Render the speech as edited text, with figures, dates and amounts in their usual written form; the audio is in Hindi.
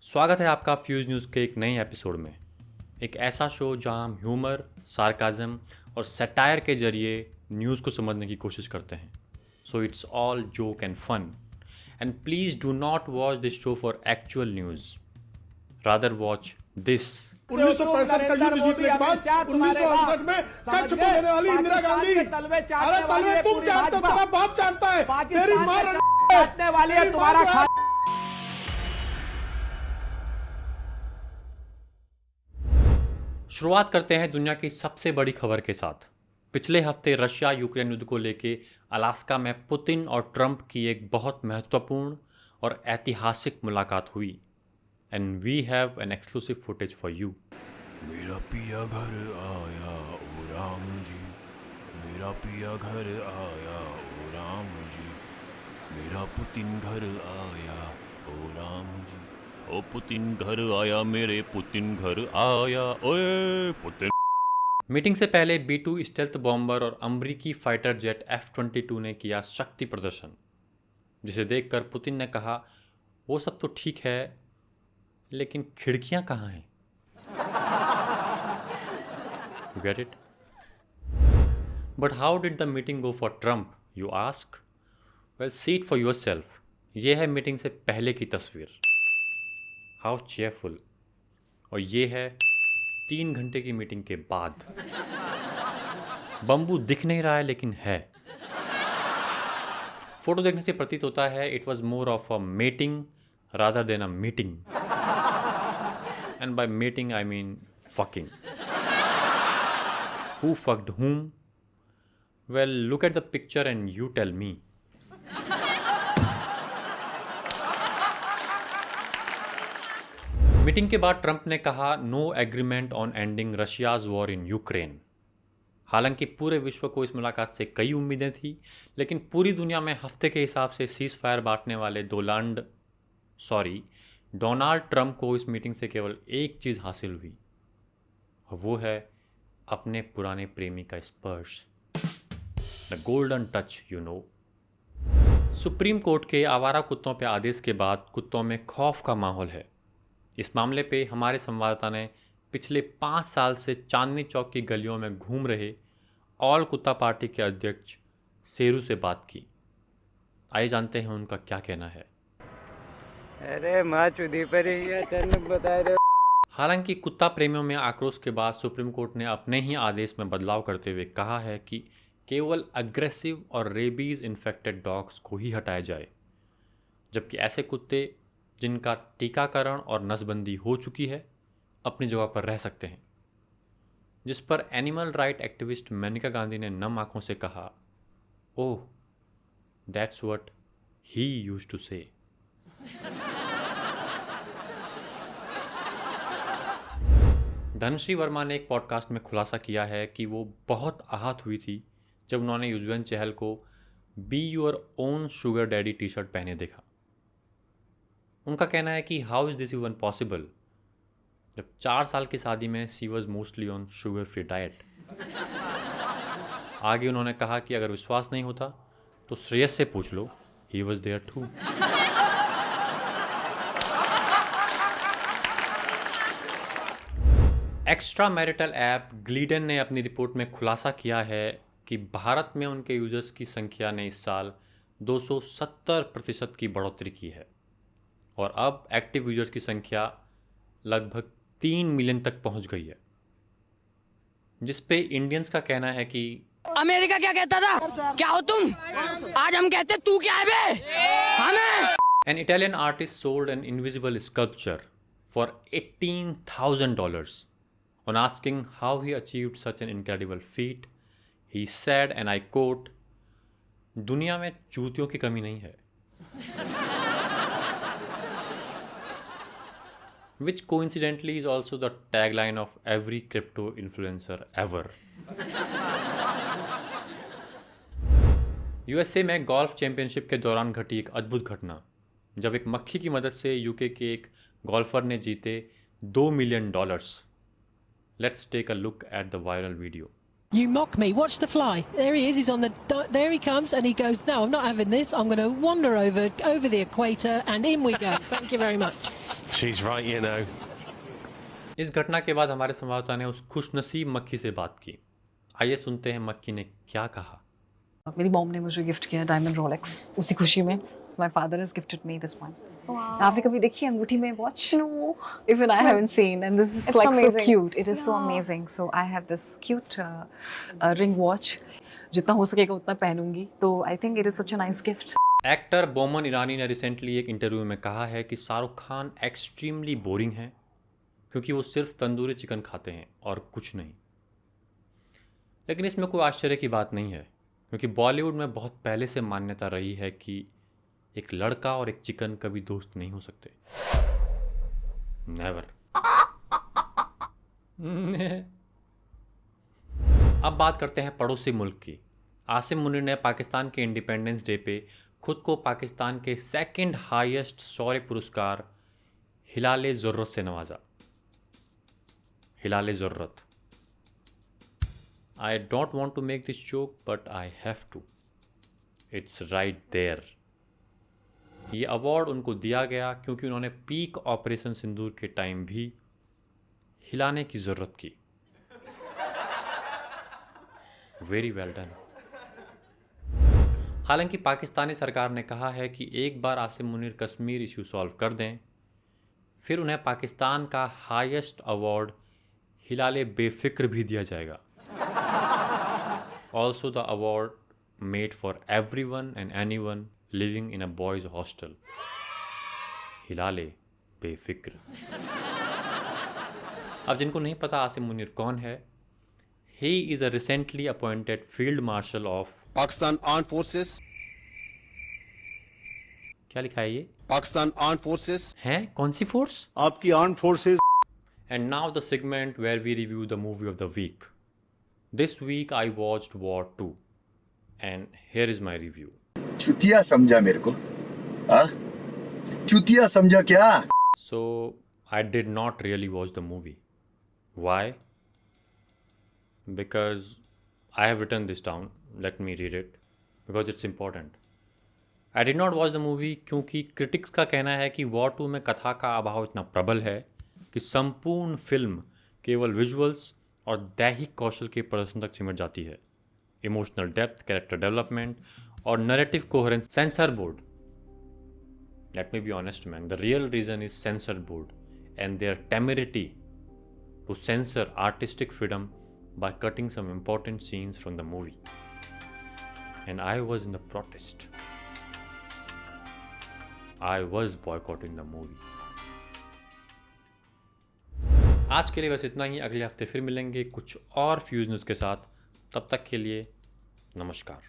स्वागत है आपका फ्यूज न्यूज़ के एक नए एपिसोड में। एक ऐसा शो जहां हम ह्यूमर, सार्काज़म और सटायर के जरिए न्यूज़ को समझने की कोशिश करते हैं। So it's all joke and fun and please do not watch this show for actual news, rather watch this. 1965 का युद्ध जीतने के बाद 1968 में कच्छ को देने वाली इंदिरा गांधी। अरे तलवे तुम जानते हो, तेरा बाप जानता है, तेरी मां काटने वाली है तुम्हारा। शुरुआत करते हैं दुनिया की सबसे बड़ी खबर के साथ। पिछले हफ्ते रशिया यूक्रेन युद्ध को लेकर अलास्का में पुतिन और ट्रंप की एक बहुत महत्वपूर्ण और ऐतिहासिक मुलाकात हुई। And we have an exclusive footage for you. मेरा पिया घर आया ओ राम जी, मेरा पिया घर आया ओ राम जी, मेरा पुतिन घर आया ओ राम जी, ओ पुतिन घर आया, मेरे पुतिन घर आया, ओए पुतिन। मीटिंग से पहले B-2 स्टेल्थ बॉम्बर और अमरीकी फाइटर जेट F-22 ने किया शक्ति प्रदर्शन, जिसे देखकर पुतिन ने कहा, वो सब तो ठीक है, लेकिन खिड़कियां कहाँ हैं? You get it? But how did the meeting go for Trump, you ask? Well, see it for yourself. ये है मीटिंग से पहले की तस्वीर। How cheerful. और ये है 3 घंटे की मीटिंग के बाद। बम्बू दिख नहीं रहा है, लेकिन है। फोटो देखने से प्रतीत होता है it was more of a meeting rather than a meeting. And by mating, I mean fucking. Who fucked whom? Well, look at the picture and you tell me. Meeting के बाद ट्रंप ने कहा, no agreement on ending Russia's war in Ukraine. हालांकि पूरे विश्व को इस मुलाकात से कई उम्मीदें थी, लेकिन पूरी दुनिया में हफ्ते के हिसाब से सीज फायर बांटने वाले डोनाल्ड ट्रंप को इस मीटिंग से केवल एक चीज़ हासिल हुई, और वो है अपने पुराने प्रेमी का स्पर्श, the golden touch, you know. Supreme court के आवारा कुत्तों पे आदेश के बाद कुत्तों में खौफ का माहौल है। इस मामले पे हमारे संवाददाता ने पिछले 5 साल से चांदनी चौक की गलियों में घूम रहे ऑल कुत्ता पार्टी के अध्यक्ष शेरू से बात की। आइए जानते हैं उनका क्या कहना है। अरे माँ चुदी पर ही अचानक बता रहे। हालांकि कुत्ता प्रेमियों में आक्रोश के बाद सुप्रीम कोर्ट ने अपने ही आदेश में बदलाव करते हुए कहा है कि केवल अग्रेसिव और रेबीज इन्फेक्टेड डॉग्स को ही हटाया जाए, जबकि ऐसे कुत्ते जिनका टीकाकरण और नसबंदी हो चुकी है अपनी जगह पर रह सकते हैं। जिस पर animal right activist Maneka Gandhi ने नम आंखों से कहा, oh that's what he used to say. Dhanashree Verma ने एक पॉडकास्ट में खुलासा किया है कि वो बहुत आहत हुई थी जब उन्होंने युजवेंद्र चहल को be your own sugar daddy T shirt पहने देखा। उनका कहना है कि how is this even possible, जब 4 साल की शादी में she was mostly on sugar free diet. आगे उन्होंने कहा कि अगर विश्वास नहीं होता तो श्रेयस से पूछ लो, he was there too. Extra marital app Gleeden ने अपनी रिपोर्ट में खुलासा किया है कि भारत में उनके यूजर्स की संख्या ने इस साल 270% की बढ़ोतरी की है, और अब एक्टिव यूजर्स की संख्या लगभग 3 मिलियन तक पहुंच गई है, जिस पे इंडियंस का कहना है कि अमेरिका क्या कहता था, क्या हो तुम, आज हम कहते तू क्या है बे, हमें। An Italian artist sold an invisible sculpture for $18,000 on asking how he achieved such an incredible feat. He said, and I quote, दुनिया में चूतियों की कमी नहीं है। Which coincidentally is also the tagline of every crypto influencer ever. USA में गोल्फ चैंपियनशिप के दौरान घटी एक अद्भुत घटना, जब एक मक्खी की मदद से यूके के एक गोल्फर ने जीते $2 million। Let's take a look at the viral video. You mock me. Watch the fly. There he is. He's on the. There he comes, and he goes. No, I'm not having this. I'm going to wander over the equator, and in we go. Thank you very much. She's right, you know. इस घटना के बाद हमारे संवाददाता ने उस खुशनसीब मक्खी से बात की। आइए सुनते हैं मक्खी ने क्या कहा। मेरी मॉम ने मुझे गिफ्ट किया डायमंड रोलेक्स, उसी खुशी में my father has gifted me this one. आपने कभी देखी अंगूठी में watch? No, even I haven't seen, and this is like so cute, it is so amazing. So I have this cute ring watch, जितना हो सकेगा उतना पहनूंगी, तो I think it is such a nice gift. Actor Boman Irani ने रिसेंटली एक इंटरव्यू में कहा है कि शाहरुख खान एक्सट्रीमली बोरिंग हैं क्योंकि वो सिर्फ तंदूरी चिकन खाते हैं और कुछ नहीं। लेकिन इसमें कोई आश्चर्य की बात नहीं है क्योंकि बॉलीवुड में बहुत पहले से मान्यता रही है कि एक लड़का और एक चिकन कभी दोस्त नहीं हो सकते। नेवर। अब बात करते हैं पड़ोसी मुल्क की। आसिम मुनीर ने पाकिस्तान के इंडिपेंडेंस डे पे खुद को पाकिस्तान के सेकंड हाईएस्ट शौर्य पुरस्कार हिलाले ज़ुर्रत से नवाजा। हिलाले ज़ुर्रत। I don't want to make this joke, but I have to. It's right there. ये अवार्ड उनको दिया गया क्योंकि उन्होंने पीक ऑपरेशन सिंदूर के टाइम भी हिलाने की ज़रूरत की। Very well done. हालांकि पाकिस्तानी सरकार ने कहा है कि एक बार आसिम मुनीर कश्मीर इशू सॉल्व कर दें, फिर उन्हें पाकिस्तान का हाईएस्ट अवार्ड हिलाले बेफिक्र भी दिया जाएगा। Also the award made for everyone and anyone living in a boys hostel. हिलाले बेफिक्र। अब जिनको नहीं पता आसिम मुनीर कौन है, he is a recently appointed field marshal of Pakistan Armed Forces. क्या लिखा है ये? Pakistan Armed Forces. हैं? कौन सी फोर्स? आपकी arm forces. And now the segment where we review the movie of the week. This week I watched War 2 and here is my review. चुतिया समझा मेरे को? हाँ? चुतिया समझा क्या? So I did not really watch the movie. Why? Because I have written this down. Let me read it because it's important. I did not watch the movie क्योंकि critics का कहना है कि War 2 में कथा का अभाव इतना प्रबल है कि संपूर्ण फिल्म केवल विजुअल्स और दैहिक कौशल के प्रदर्शन तक सिमट जाती है। इमोशनल डेप्थ, कैरेक्टर डेवलपमेंट और narrative coherence. Censor board, let me be honest man, the real reason is censor board and their temerity to censor artistic freedom by cutting some important scenes from the movie and I was in the protest. I was boycotting the movie. आज के लिए बस इतना ही। अगले हफ्ते फिर मिलेंगे कुछ और फ्यूज न्यूज़ के साथ। तब तक के लिए नमस्कार।